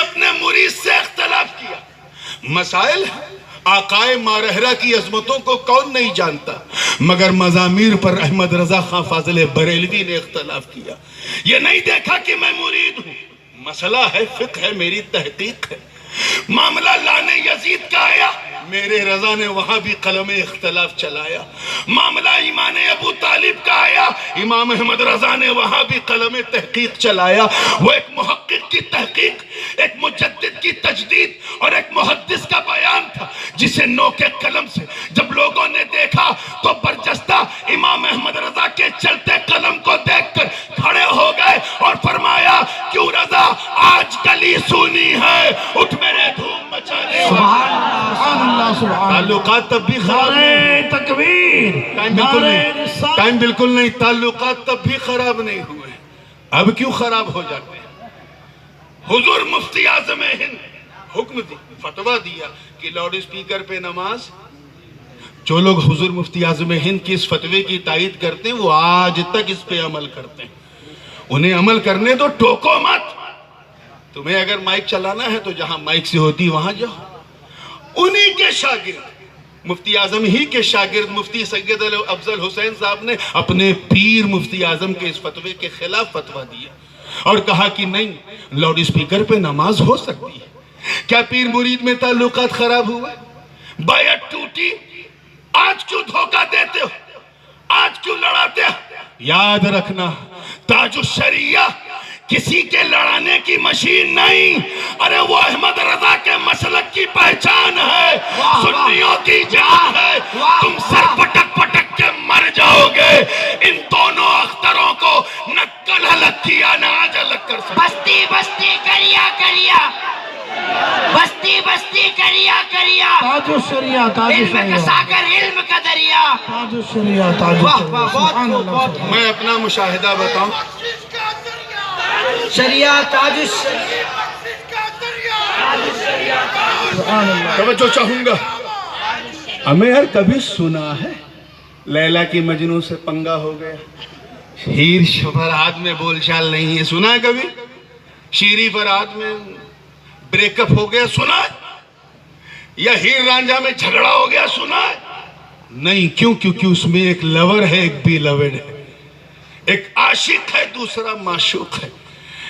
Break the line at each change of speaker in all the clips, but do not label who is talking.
اپنے مرید سے اختلاف کیا. مسائل آقائے مارہرہ کی عظمتوں کو کون نہیں جانتا، مگر مزامیر پر احمد رضا خان فاضل بریلوی نے اختلاف کیا. یہ نہیں دیکھا کہ میں مرید ہوں، مسئلہ ہے فقہ ہے، میری تحقیق ہے. معاملہ لانے یزید کا آیا، میرے رضا نے وہاں بھی قلم اختلاف چلایا. معاملہ ایمان ابو طالب کا آیا، امام احمد رضا نے وہاں بھی قلم تحقیق چلایا. وہ ایک محقق کی تحقیق، ایک مجدد کی تجدید اور ایک محدث کا بیان تھا، جسے نو کے قلم سے جب لوگوں نے دیکھا تو برجستہ امام احمد رضا کے چلتے قلم کو دیکھ کر کھڑے ہو گئے اور فرمایا کیوں رضا آج گلی سونی ہے، اٹھ میرے دھوم مچانے.
سبحان اللہ سبحان اللہ.
تعلقات تب بھی خراب نہیں،
تکبیر،
ٹائم بالکل نہیں، تعلقات تب بھی خراب نہیں ہوئے، اب کیوں خراب ہو جاتے ہیں؟ حضور مفتی اعظم ہند حکم دی، فتویٰ دیا کہ لاؤڈ اسپیکر پہ نماز. جو لوگ حضور مفتی اعظم ہند کی اس فتوے کی تائید کرتے ہیں وہ آج تک اس پہ عمل کرتے ہیں. انہیں عمل کرنے دو، ٹوکو مت. تمہیں اگر مائک چلانا ہے تو جہاں مائک سے ہوتی وہاں جاؤ. انہی کے شاگرد، مفتی اعظم ہی کے شاگرد مفتی سید افضل حسین صاحب نے اپنے پیر مفتی اعظم کے اس فتوے کے خلاف فتویٰ دیا اور کہا کہ نہیں، لاؤڈ اسپیکر پہ نماز ہو سکتی ہے. کیا پیر مرید میں تعلقات خراب ہوئے؟ بیعت ٹوٹی؟ آج کیوں دھوکہ دیتے ہو؟ آج کیوں لڑاتے ہو؟ یاد رکھنا تاج الشریعہ کسی کے لڑانے کی مشین نہیں، ارے وہ احمد رضا کے مسلک کی پہچان ہے، سنیوں کی جان ہے. تم سر پٹک پٹک کے مر جاؤ گے. ان دونوں اختروں کو نہ کل الگ کیا نہ آج الگ کر سکتے.
بستی بستی کریا کریا، بستی بستی کریا کریا،
تاج الشریعہ، تاج
علم کا
الشریعہ،
ساگر علم کا دریا.
تاج الشریعہ، تاج
واہ
الشریعہ.
واہ،
سبحان
بہت
اللہ.
خوب.
میں اپنا مشاہدہ بتاؤں،
شریعہ تاج الشریعہ.
سبحان اللہ.
توجہ چاہوں گا. ہمیں یار کبھی سنا ہے لیلا کی مجنوں سے پنگا ہو گیا؟ ہیر فرہاد میں بول چال نہیں ہے، سنا ہے کبھی؟ شیری فرہاد میں بریک اپ ہو گیا، سنا ہے؟ یا ہیر رانجھا میں جھگڑا ہو گیا، سنا ہے؟ نہیں. کیوں؟ کیونکہ اس میں ایک لور ہے، ایک بی لوڈ ہے. ایک عاشق ہے، دوسرا معشوق ہے.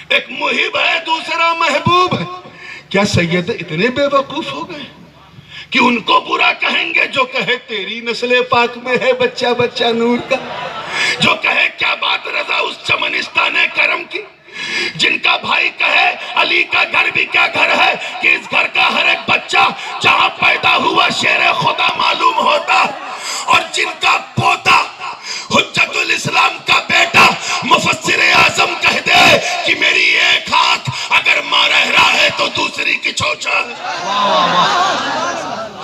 ایک محب ہے، دوسرا محبوب ہے. کیا سید اتنے بے وقوف ہو گئے کہ ان کو برا کہیں گے جو کہے تیری نسل پاک میں ہے بچہ بچہ نور کا، جو کہے کیا بات رضا اس چمنستان کرم کی، جن کا بھائی کہے علی کا گھر بھی کیا گھر ہے کہ اس گھر کا ہر ایک بچہ جہاں پیدا ہوا شیر خدا معلوم ہوتا، اور جن کا پوتا حجت الاسلام کا بیٹا مفسر اعظم کہہ دے کہ میری ایک آنکھ اگر ماں رہ رہا ہے تو دوسری کی چوچا ہے.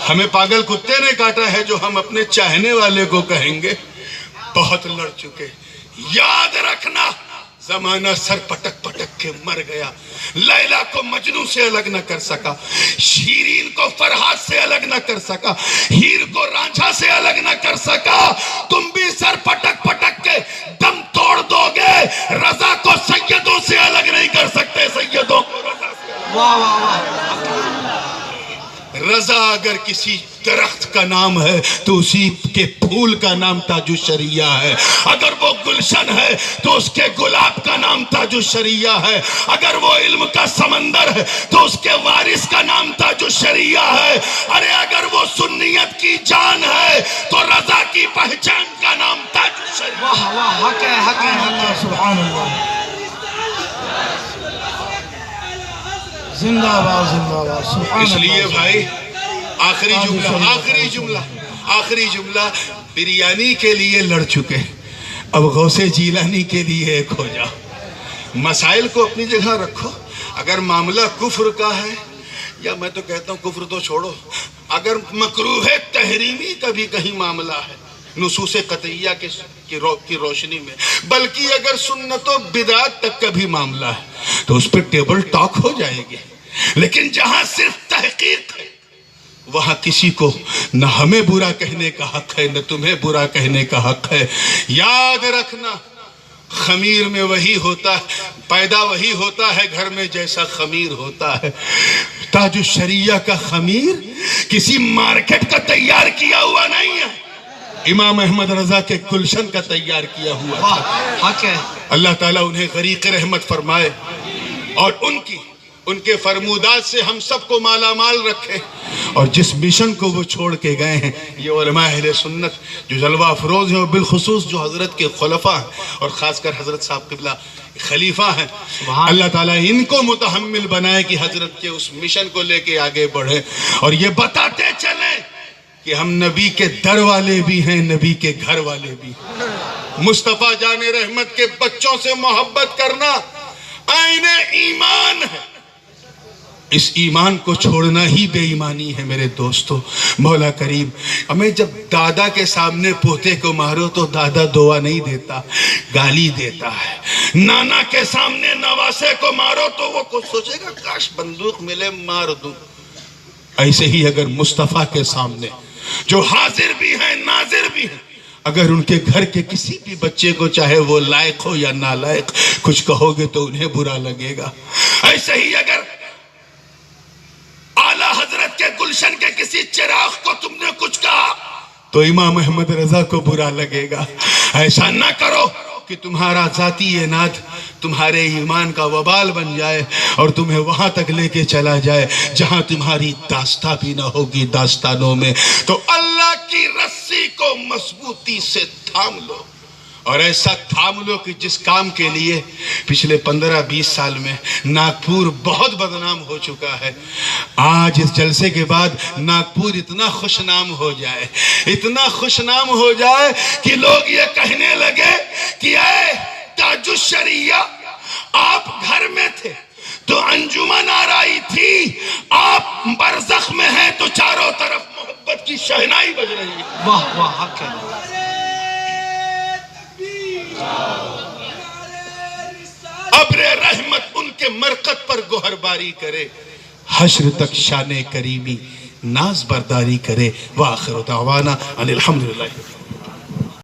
ہمیں پاگل کتے نے کاٹا ہے جو ہم اپنے چاہنے والے کو کہیں گے. بہت لڑ چکے. یاد رکھنا زمانہ سر پٹک پٹک کے مر گیا. لیلا کو مجنوں سے الگ نہ کر سکا، شیرین کو فرہاد سے الگ نہ کر سکا، ہیر کو رانجھا سے الگ نہ کر سکا. تم بھی سر پٹک پٹک کے دم توڑ دو گے، رضا کو سیدوں سے الگ نہیں کر سکتے، سیدوں کو رضا سے.
واہ واہ واہ.
رضا اگر کسی درخت کا نام ہے تو اسی کے پھول کا نام تاج الشریعہ ہے. اگر وہ گلشن ہے تو اس کے گلاب کا نام تاج الشریعہ ہے. اگر وہ علم کا سمندر ہے تو اس کے وارث کا نام تاج الشریعہ ہے. ارے اگر وہ سنیت کی جان ہے تو رضا کی پہچان کا نام تاج الشریعہ.
واہ واہ، حق ہے حق ہے حق ہے.
سبحان اللہ. زندہ باد، زندہ باد. سبحان
اس لیے
اللہ.
بھائی آخری جملہ بریانی کے لیے لڑ چکے، اب غوث جیلانی کے لیے ایک ہو جاؤ. مسائل کو اپنی جگہ رکھو. اگر معاملہ کفر کا ہے، یا میں تو کہتا ہوں کفر تو چھوڑو، اگر مکروہ تحریمی کا بھی کہیں معاملہ ہے نصوص قطعیہ کی روشنی میں، بلکہ اگر سنت و بدعت تک کا بھی معاملہ ہے تو اس پہ ٹیبل ٹاک ہو جائے گی. لیکن جہاں صرف تحقیق ہے وہاں کسی کو نہ ہمیں برا کہنے کا حق ہے نہ تمہیں برا کہنے کا حق ہے. یاد رکھنا خمیر میں وہی ہوتا ہے، پیدا وہی ہوتا ہے گھر میں جیسا خمیر ہوتا ہے۔ تاج الشریعہ کا خمیر کسی مارکیٹ کا تیار کیا ہوا نہیں ہے، امام احمد رضا کے گلشن کا تیار کیا ہوا
واہ
ہے۔
حق ہے۔
اللہ تعالیٰ انہیں غریق رحمت فرمائے اور ان کے فرمودات سے ہم سب کو مالا مال رکھے، اور جس مشن کو وہ چھوڑ کے گئے ہیں، یہ علماء اہل سنت جو جلوہ افروز ہیں، اور بالخصوص جو حضرت کے خلفاء ہیں اور خاص کر حضرت صاحب قبلہ خلیفہ ہیں، اللہ تعالیٰ ان کو متحمل بنائے کہ حضرت کے اس مشن کو لے کے آگے بڑھیں اور یہ بتاتے چلیں کہ ہم نبی کے در والے بھی ہیں، نبی کے گھر والے بھی ہیں۔ مصطفیٰ جان رحمت کے بچوں سے محبت کرنا عین ایمان ہے، اس ایمان کو چھوڑنا ہی بے ایمانی ہے میرے دوستو۔ مولا کریم ہمیں جب دادا کے سامنے پوتے کو مارو تو دادا دعا نہیں دیتا، گالی دیتا ہے۔ نانا کے سامنے نواسے کو مارو تو وہ کچھ سوچے گا کاش بندوق ملے مار دوں۔ ایسے ہی اگر مصطفیٰ کے سامنے جو حاضر بھی ہیں ناظر بھی ہیں، اگر ان کے گھر کے کسی بھی بچے کو چاہے وہ لائق ہو یا نالائق کچھ کہو گے تو انہیں برا لگے گا۔ ایسے ہی اگر اعلیٰ حضرت کے گلشن کے کسی چراغ کو تم نے کچھ کہا تو امام احمد رضا کو برا لگے گا۔ ایسا نہ کرو کہ تمہارا ذاتی اناد تمہارے ایمان کا وبال بن جائے اور تمہیں وہاں تک لے کے چلا جائے جہاں تمہاری داستہ بھی نہ ہوگی داستانوں میں۔ تو اللہ کی رسی کو مضبوطی سے تھام لو، اور ایسا تھام لو کہ جس کام کے لیے پچھلے 15-20 سال میں ناگپور بہت بدنام ہو چکا ہے، آج اس جلسے کے بعد ناگپور اتنا خوش نام ہو جائے، اتنا خوش نام ہو جائے کہ لوگ یہ کہنے لگے کہ اے تاج الشریعہ، آپ گھر میں تھے تو انجمن آرائی تھی، آپ برزخ میں ہیں تو چاروں طرف محبت کی شہنائی بج رہی ہے۔
واہ واہ حق ہے۔
ابر رحمت ان کے مرقد پر گوہر باری کرے، حشر تک شان کریمی ناز برداری کرے۔ وآخر دعوانا ان الحمدللہ۔